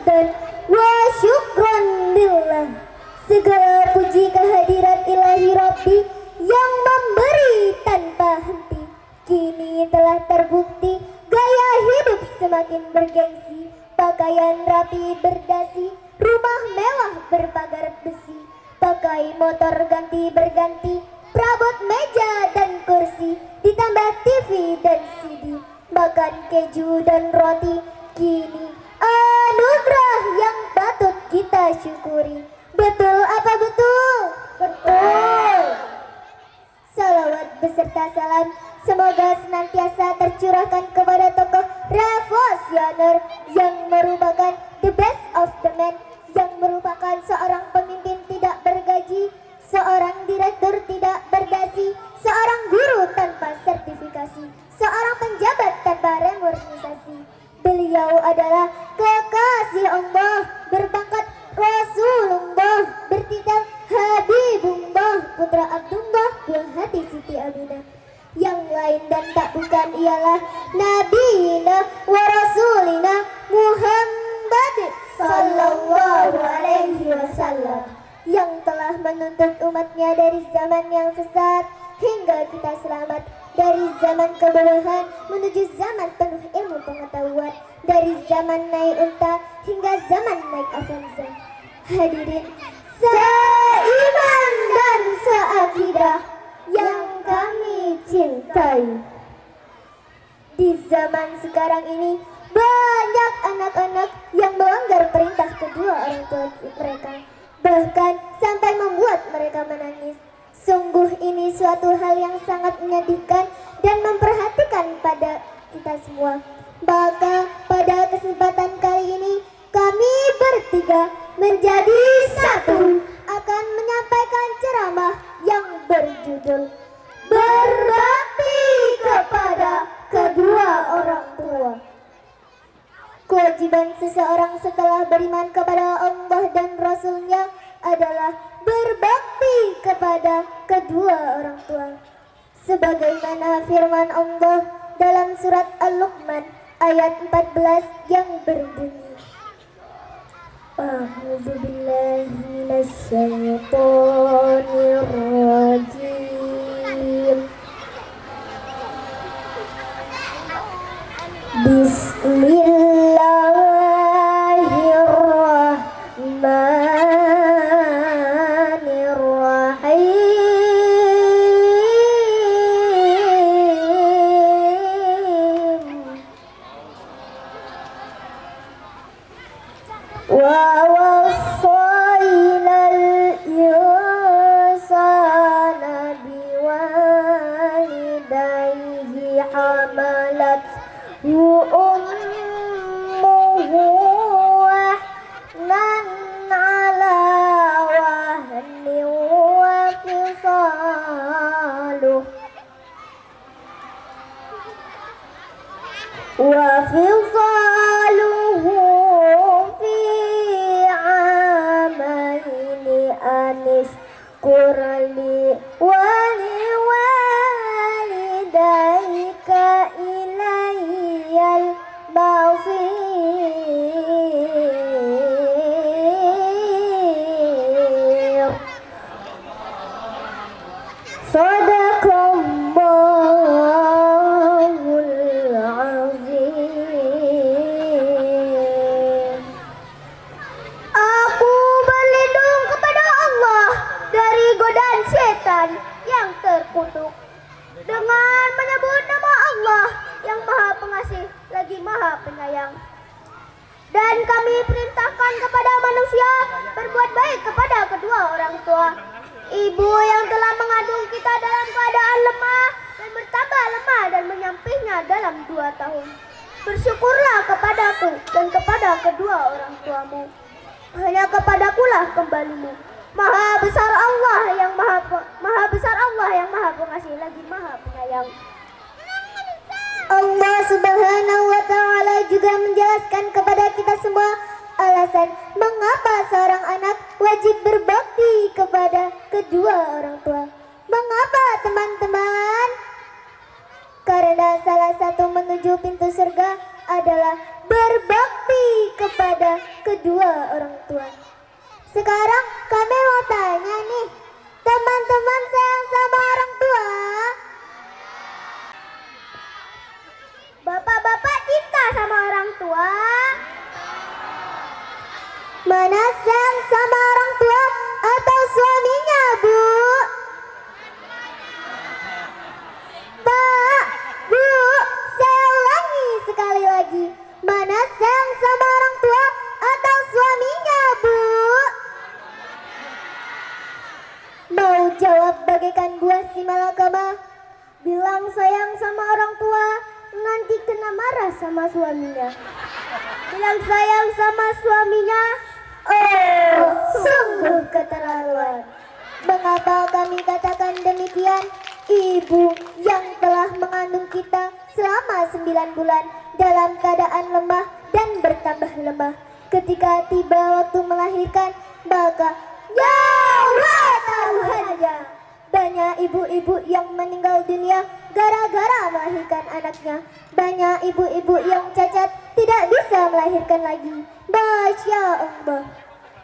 hamdan wa syukran lillah. Segala puji kehadirat ilahi Rabbi yang memberi tanpa henti. Kini telah terbukti gaya hidup semakin bergengsi, pakaian rapi berdasi, rumah mewah berpagar besi, pakai motor ganti berganti, perabot meja dan kursi, ditambah TV dan CD, makan keju dan roti. Kini anugerah yang patut kita syukuri. Betul apa betul? Betul. Salawat beserta salam semoga senantiasa tercurahkan kepada tokoh revolusioner yang merupakan the best of the men, yang merupakan seorang pemimpin tidak bergaji, seorang direktur tidak berdasi, seorang guru tanpa sertifikasi, seorang penjabat tanpa remurnisasi. Beliau adalah kekasih Allah, berpangkat Rasulullah, bertitel Habibullah, putra Abdullah, buah hati Siti Aminah. Yang lain dan tak bukan ialah Nabiina wa Rasulina Muhammad sallallahu alaihi wasallam, yang telah menuntut umatnya dari zaman yang sesat hingga kita selamat, dari zaman kebodohan menuju zaman penuh ilmu pengetahuan, dari zaman naik unta hingga zaman naik Avanza. Hadirin seiman dan seakidah yang kami cintai, di zaman sekarang ini banyak anak-anak yang melanggar perintah kedua orang tua mereka, bahkan sampai membuat mereka menangis. Sungguh ini suatu hal yang sangat menyedihkan dan memperhatikan pada kita semua. Maka pada kesempatan kali ini kami bertiga menjadi satu akan menyampaikan ceramah yang berjudul Berbakti kepada kedua orang tua. Kewajiban seseorang setelah beriman kepada Allah dan Rasul-Nya adalah berbakti kepada kedua orang tua. Sebagaimana firman Allah dalam surat Al-Luqman ayat 14 yang berbunyi, A'udzu billahi minasy syaithanir rajim. Wa wasainal insana biwalidayhi hamalathu ummuhu wahnan ala wahnin wa fisaluhu Qurli wali walidayka ilayyal masir. Sadaqallahul azim. Aku berlindung kepada Allah dari godaan setan yang terkutuk dengan menyebut nama Allah yang Maha Pengasih lagi Maha Penyayang. Dan kami perintahkan kepada manusia berbuat baik kepada kedua orang tua. Ibu yang telah mengandung kita dalam keadaan lemah dan bertambah lemah dan menyampainya dalam 2 tahun. Bersyukurlah kepadaku dan kepada kedua orang tuamu. Hanya kepadakulah kembalimu. Maha besar Allah yang maha pengasih lagi Maha Penyayang. Allah Subhanahu wa Ta'ala juga menjelaskan kepada kita semua alasan mengapa seorang anak wajib berbakti kepada kedua orang tua. Mengapa, teman-teman? Karena salah satu menuju pintu surga adalah berbakti kepada kedua orang tua. Sekarang kami mau tanya nih, teman-teman sayang sama orang tua? Bapak-bapak cinta sama orang tua? Mana sayang sama orang tua atau suaminya, Bu? Pak, Bu, saya ulangi sekali lagi. Mana sayang sama orang tua atau suaminya, Bu? Mau jawab bagaikan buah si malakama? Bilang sayang sama orang tua, nanti kena marah sama suaminya. Bilang sayang sama suaminya, oh, sungguh keterlaluan. Mengapa kami katakan demikian? Ibu yang telah mengandung kita selama 9 bulan dalam keadaan lemah dan bertambah lemah. Ketika tiba waktu melahirkan, maka ya Allah Tuhannya, banyak ibu-ibu yang meninggal dunia gara-gara melahirkan anaknya. Banyak ibu-ibu yang cacat tidak bisa melahirkan lagi. Masya Allah.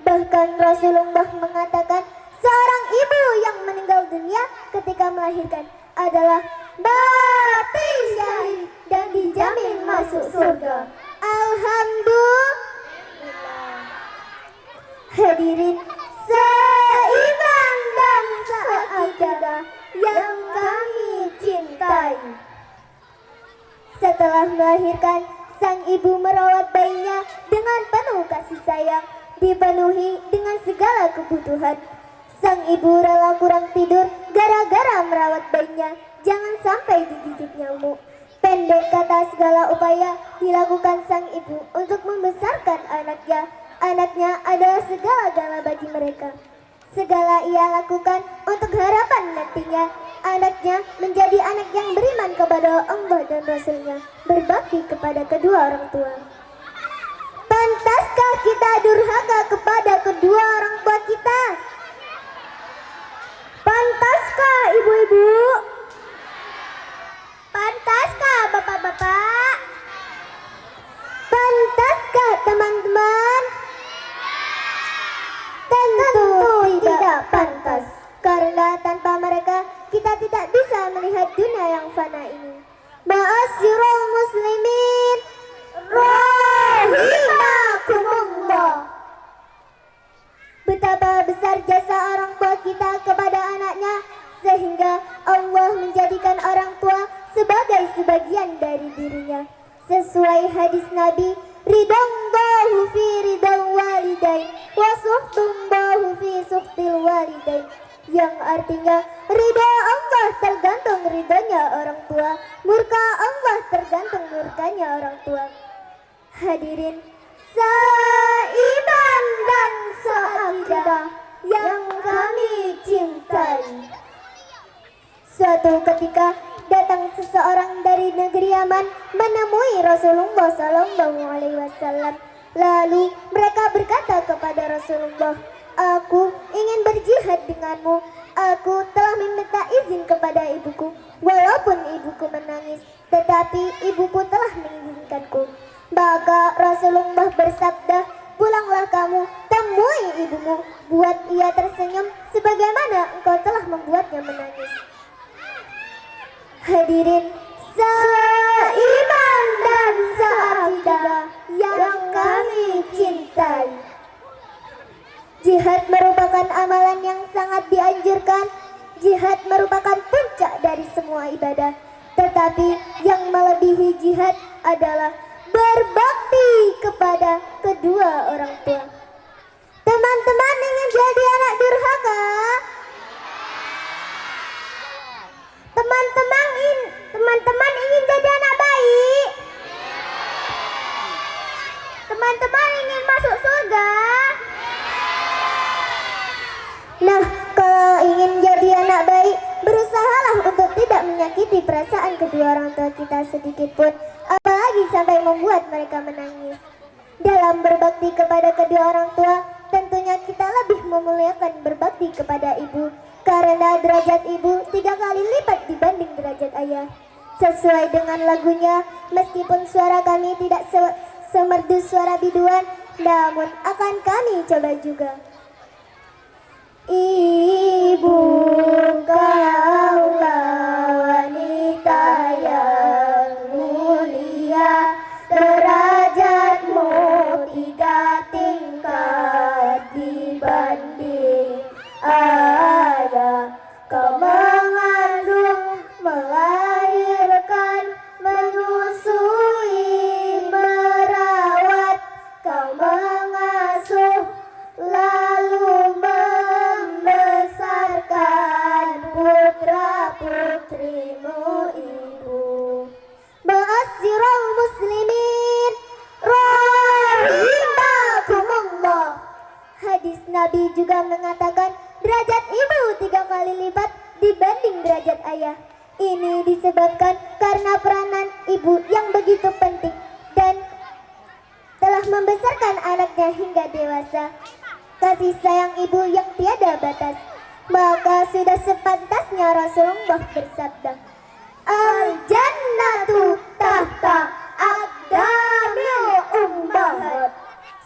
Bahkan Rasulullah mengatakan seorang ibu yang meninggal dunia ketika melahirkan adalah mati syahid dan dijamin masuk surga. Alhamdulillah. Hadirin seiman dan seakidah yang kami cintai. Setelah melahirkan, sang ibu merawat bayinya dengan penuh kasih sayang, dipenuhi dengan segala kebutuhan. Sang ibu rela kurang tidur gara-gara merawat bayinya, jangan sampai digigit nyamuk. Pendek kata segala upaya dilakukan sang ibu untuk membesarkan anaknya. Anaknya adalah segala-gala bagi mereka. Segala ia lakukan untuk harapan nantinya anaknya menjadi anak yang beriman kepada Allah dan Rasulnya, berbakti kepada kedua orang tua. Pantaskah kita durhaka kepada kedua orang tua kita? Pantaskah ibu-ibu? Pantaskah bapak-bapak? Pantaskah teman-teman? Tentu tidak pantas, karena tanpa mereka kita tidak bisa melihat dunia yang fana ini. Ma'asyiral muslimin, rahimakumullah. Betapa besar jasa orang tua kita kepada anaknya, sehingga Allah menjadikan orang tua sebagai sebagian dari dirinya. Sesuai hadis Nabi, ridallahu fi ridal walidain wa suhtumbahu fi suhtil walidain, yang artinya ridha Allah tergantung ridhonya orang tua, murka Allah tergantung murkanya orang tua. Hadirin seiman dan seakidah yang kami cintai. Suatu ketika datang seseorang dari negeri Yaman menemui Rasulullah SAW. Lalu mereka berkata kepada Rasulullah, "Aku ingin berjihad denganmu. Aku telah meminta izin kepada ibuku, walaupun ibuku menangis, tetapi ibuku telah mengizinkanku." Maka Rasulullah bersabda, "Pulanglah kamu, temui ibumu, buat ia tersenyum sebagaimana engkau telah membuatnya menangis." Hadirin seiman dan seakidah yang kami cintai. Jihad merupakan amalan yang sangat dianjurkan. Jihad merupakan puncak dari semua ibadah. Tetapi yang melebihi jihad adalah berbakti kepada kedua orang tua. Teman-teman ingin jadi anak durhaka? Teman-teman ingin jadi anak baik? Teman-teman ingin masuk surga? Nah, kalau ingin jadi anak baik, berusahalah untuk tidak menyakiti perasaan kedua orang tua kita sedikit pun, apalagi sampai membuat mereka menangis. Dalam berbakti kepada kedua orang tua, tentunya kita lebih memuliakan berbakti kepada ibu, karena derajat ibu 3 kali lipat dibanding derajat ayah. Sesuai dengan lagunya, meskipun suara kami tidak semerdu suara biduan, namun akan kami coba juga. Ibu, kaulah wanita yang mulia, derajatmu 3 tingkat dibanding ayah. Kau mengandung, melahirkan, menyusui, merawat. Kau mengasuh, lalu membesarkan putra-putrimu ibu. Ma'asyiral muslimin, rahimakumullah. Hadis Nabi juga mengatakan derajat ibu 3 kali lipat dibanding derajat ayah. Ini disebabkan karena peranan ibu yang begitu penting dan telah membesarkan anaknya hingga dewasa. Kasih sayang ibu yang tiada batas. Maka sudah sepantasnya Rasulullah bersabda, Al-jannatu tahta aqdamil ummahat.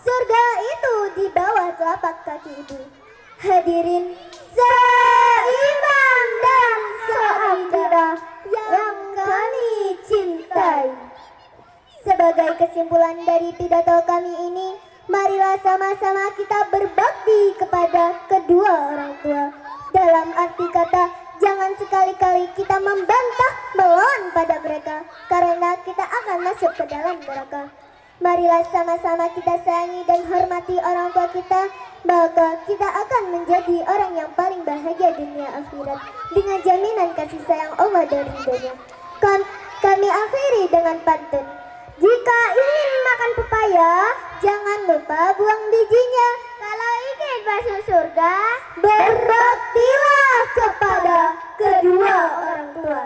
Surga itu di bawah telapak kaki ibu. Hadirin seimam dan seakhidah yang kami cintai. Sebagai kesimpulan dari pidato kami ini, marilah sama-sama kita berbakti kepada kedua orang tua. Dalam arti kata, jangan sekali-kali kita membantah, melawan pada mereka, karena kita akan masuk ke dalam neraka. Marilah sama-sama kita sayangi dan hormati orang tua kita, maka kita akan menjadi orang yang paling bahagia dunia akhirat dengan jaminan kasih sayang Allah dan ridhonya. Kami akhiri dengan pantun. Jika ingin makan pepaya, jangan lupa buang bijinya. Kalau ingin masuk surga, berbaktilah kepada kedua orang tua.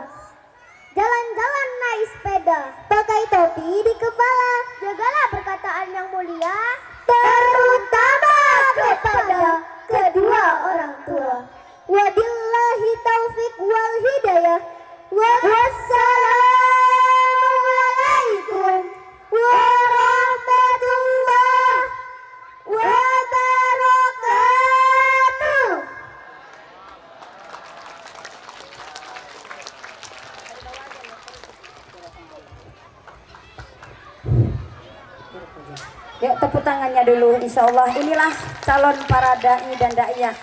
Jalan-jalan naik sepeda, pakai topi di kepala, jagalah perkataan yang mulia, terutama kepada kedua orang tua. Wabillahi taufik wal hidayah. Wassalamualaikum warahmatullahi wabarakatuh. Yuk tepuk tangannya dulu, insya Allah inilah calon para da'i dan da'iyah